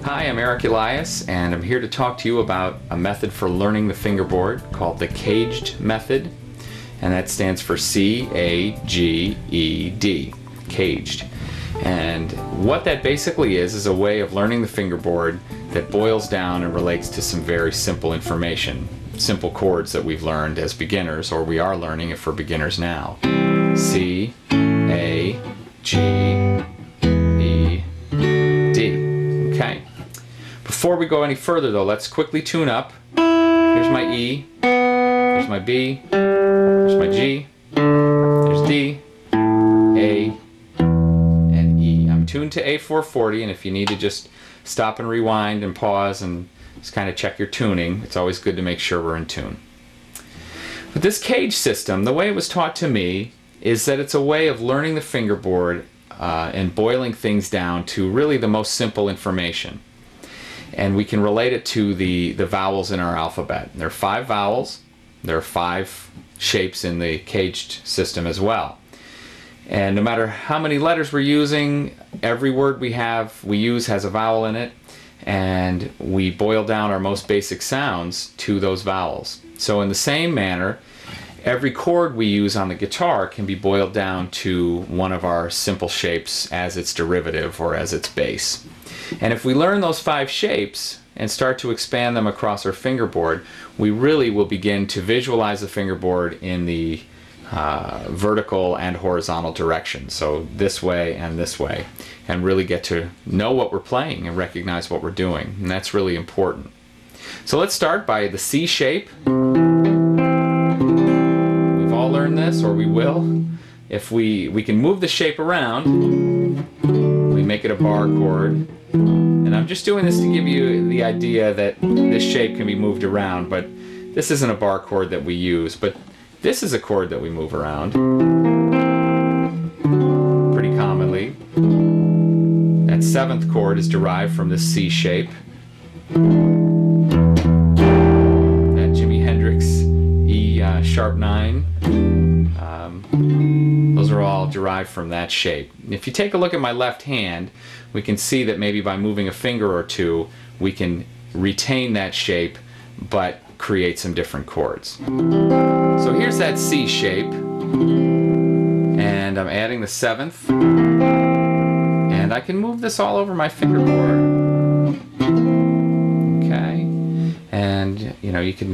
Hi, I'm Elias, and I'm here to talk to you about a method for learning the fingerboard called the c.a.g.e.d method, and that stands for c.a.g.e.d, c.a.g.e.d. And what that basically is a way of learning the fingerboard that boils down and relates to some very simple information, simple chords that we've learned as beginners, or we are learning if we're beginners now. C, A, G, E, D. Okay. Before we go any further though, let's quickly tune up. Here's my E, here's my B, here's my G, there's D, A, and E. I'm tuned to A440, and if you need to just stop and rewind and pause and just kind of check your tuning, it's always good to make sure we're in tune. But this c.a.g.e.d system, the way it was taught to me, is that it's a way of learning the fingerboard and boiling things down to really the most simple information. And we can relate it to the vowels in our alphabet. There are 5 vowels. There are 5 shapes in the c.a.g.e.d system as well. And no matter how many letters we're using, every word we use has a vowel in it, and we boil down our most basic sounds to those vowels. So in the same manner, every chord we use on the guitar can be boiled down to one of our simple shapes as its derivative or as its base. And if we learn those 5 shapes and start to expand them across our fingerboard, we really will begin to visualize the fingerboard in the vertical and horizontal direction, so this way, and really get to know what we're playing and recognize what we're doing, and that's really important. So let's start by the C shape. We've all learned this, or we will. If we can move the shape around, we make it a bar chord. And I'm just doing this to give you the idea that this shape can be moved around, but this isn't a bar chord that we use, but this is a chord that we move around pretty commonly. That 7th chord is derived from this C shape. That Jimi Hendrix E sharp 9. Those are all derived from that shape. If you take a look at my left hand, we can see that maybe by moving a finger or two, we can retain that shape, but create some different chords. So here's that C shape, and I'm adding the 7th, and I can move this all over my fingerboard. Okay, and you can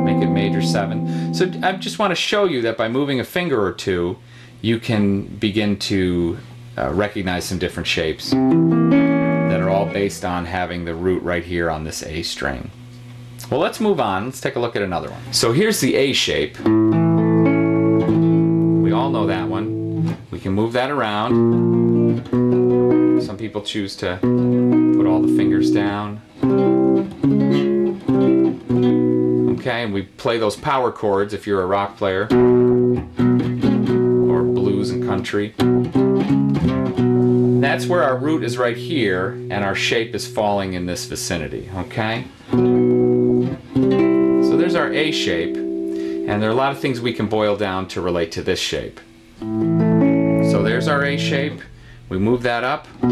make it major 7. So I just want to show you that by moving a finger or two, you can begin to recognize some different shapes that are all based on having the root right here on this A string. Well, let's move on. Let's take a look at another one. So here's the A shape. We all know that one. We can move that around. Some people choose to put all the fingers down. Okay, and we play those power chords if you're a rock player, or blues and country. That's where our root is right here, and our shape is falling in this vicinity, okay? So there's our A shape, and there are a lot of things we can boil down to relate to this shape. So there's our A shape. We move that up. By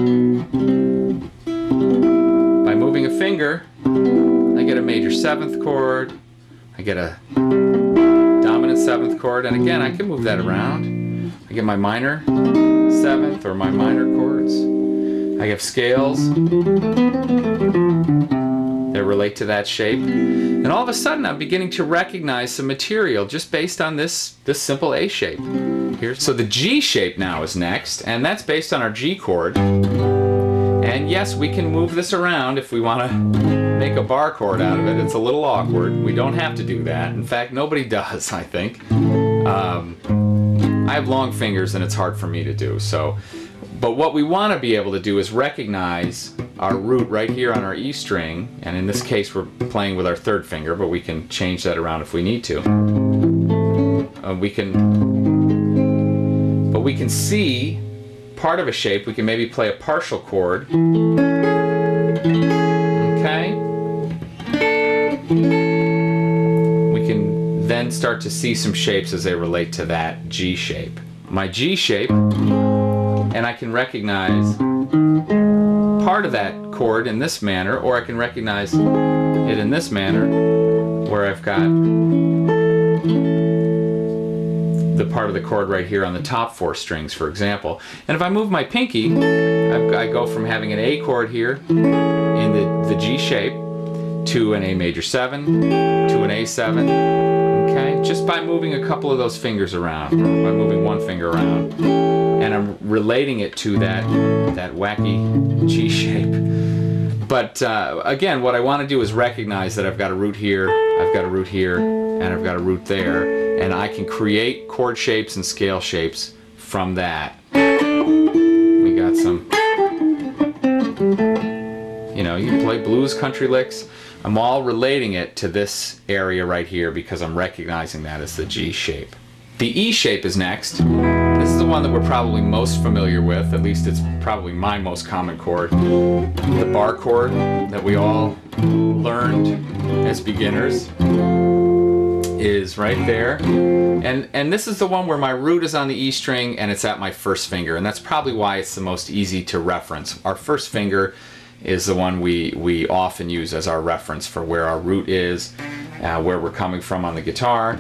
moving a finger, I get a major 7th chord, I get a dominant 7th chord, and again I can move that around. I get my minor 7th or my minor chords. I have scales that relate to that shape, and all of a sudden I'm beginning to recognize some material just based on this simple A shape. So the G shape now is next, and that's based on our G chord. And yes, we can move this around if we want to make a bar chord out of it. It's a little awkward. We don't have to do that. In fact, nobody does, I think. I have long fingers and it's hard for me to do. But what we want to be able to do is recognize our root right here on our E string, and in this case we're playing with our 3rd finger, but we can change that around if we need to. We can see part of a shape. We can maybe play a partial chord. Okay? We can then start to see some shapes as they relate to that G shape. my G shape, and I can recognize part of that chord in this manner, or I can recognize it in this manner, where I've got the part of the chord right here on the top 4 strings, for example. And if I move my pinky, I go from having an A chord here in the G shape to an A major 7, to an A7, okay? Just by moving a couple of those fingers around, by moving one finger around. And I'm relating it to that wacky G shape. But again, what I want to do is recognize that I've got a root here, I've got a root here, and I've got a root there. And I can create chord shapes and scale shapes from that. We got some, you know, you can play blues, country licks. I'm all relating it to this area right here because I'm recognizing that as the G shape. The E shape is next. This is the one that we're probably most familiar with, at least it's probably my most common chord. The bar chord that we all learned as beginners is right there. And this is the one where my root is on the E string and it's at my first finger, and that's probably why it's the most easy to reference. Our first finger is the one we often use as our reference for where our root is, where we're coming from on the guitar.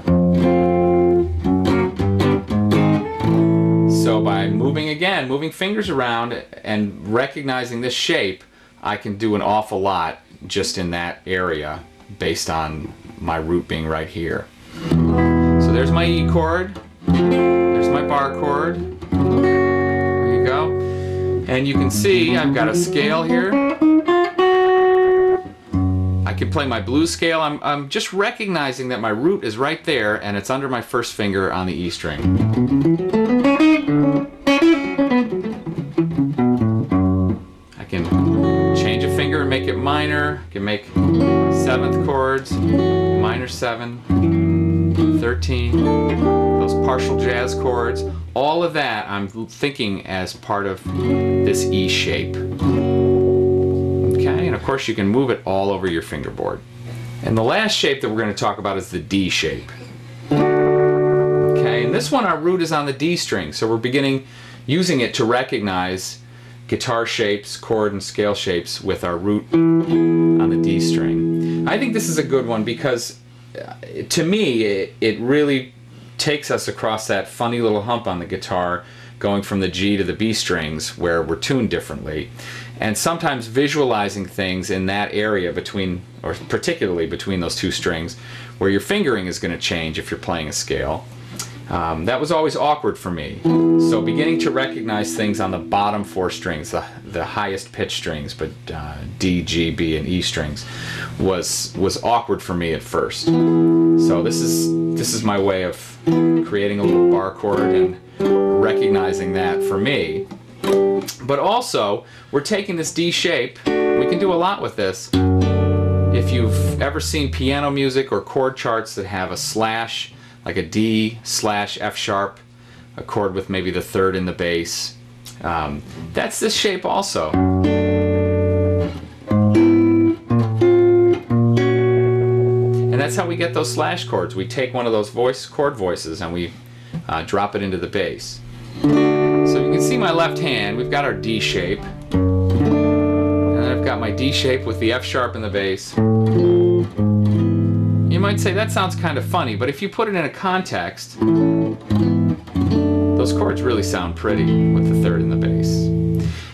So by moving fingers around and recognizing this shape, I can do an awful lot just in that area based on my root being right here. So there's my E chord, there's my bar chord, there you go. And you can see I've got a scale here. I can play my blues scale. I'm just recognizing that my root is right there and it's under my first finger on the E string. I can change a finger and make it minor. I can make 7th chords, minor 7, 13, those partial jazz chords. All of that I'm thinking as part of this E shape. Okay, and of course you can move it all over your fingerboard. And the last shape that we're going to talk about is the D shape. Okay, and this one our root is on the D string, so we're beginning using it to recognize guitar shapes, chord and scale shapes with our root on the D string. I think this is a good one because to me it really takes us across that funny little hump on the guitar going from the G to the B strings where we're tuned differently, and sometimes visualizing things in that area between, or particularly between those two strings, where your fingering is going to change if you're playing a scale. That was always awkward for me. So beginning to recognize things on the bottom 4 strings, the highest pitch strings, but D, G, B, and E strings, was awkward for me at first. So this is my way of creating a little bar chord and recognizing that for me. But also, we're taking this D shape. We can do a lot with this. If you've ever seen piano music or chord charts that have a slash, like a D slash F sharp, a chord with maybe the 3rd in the bass. That's this shape also. And that's how we get those slash chords. We take one of those chord voices and we drop it into the bass. So you can see my left hand, we've got our D shape. And then I've got my D shape with the F sharp in the bass. You might say that sounds kind of funny, but if you put it in a context, those chords really sound pretty with the 3rd in the bass.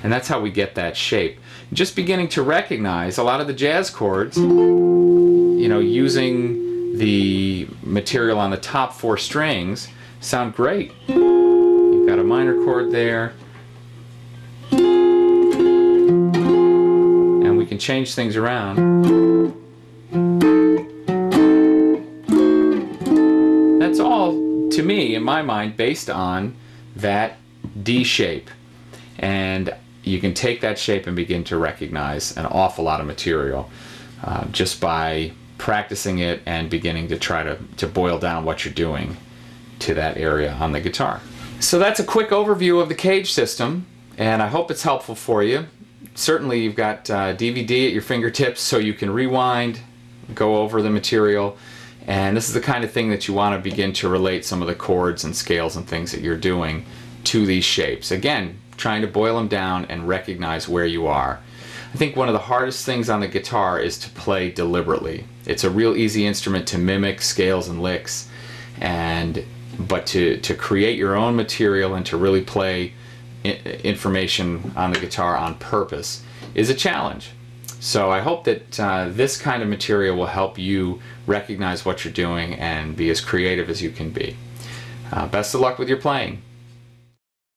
And that's how we get that shape. Just beginning to recognize a lot of the jazz chords, you know, using the material on the top 4 strings sound great. You've got a minor chord there. And we can change things around. That's all, to me, in my mind, based on that D shape. And you can take that shape and begin to recognize an awful lot of material just by practicing it and beginning to try to boil down what you're doing to that area on the guitar. So that's a quick overview of the c.a.g.e.d system, and I hope it's helpful for you. Certainly you've got DVD at your fingertips so you can rewind, go over the material, And this is the kind of thing that you want to begin to relate some of the chords and scales and things that you're doing to these shapes. Again, trying to boil them down and recognize where you are. I think one of the hardest things on the guitar is to play deliberately. It's a real easy instrument to mimic scales and licks, but to create your own material and to really play information on the guitar on purpose is a challenge. So I hope that this kind of material will help you recognize what you're doing and be as creative as you can be. Best of luck with your playing.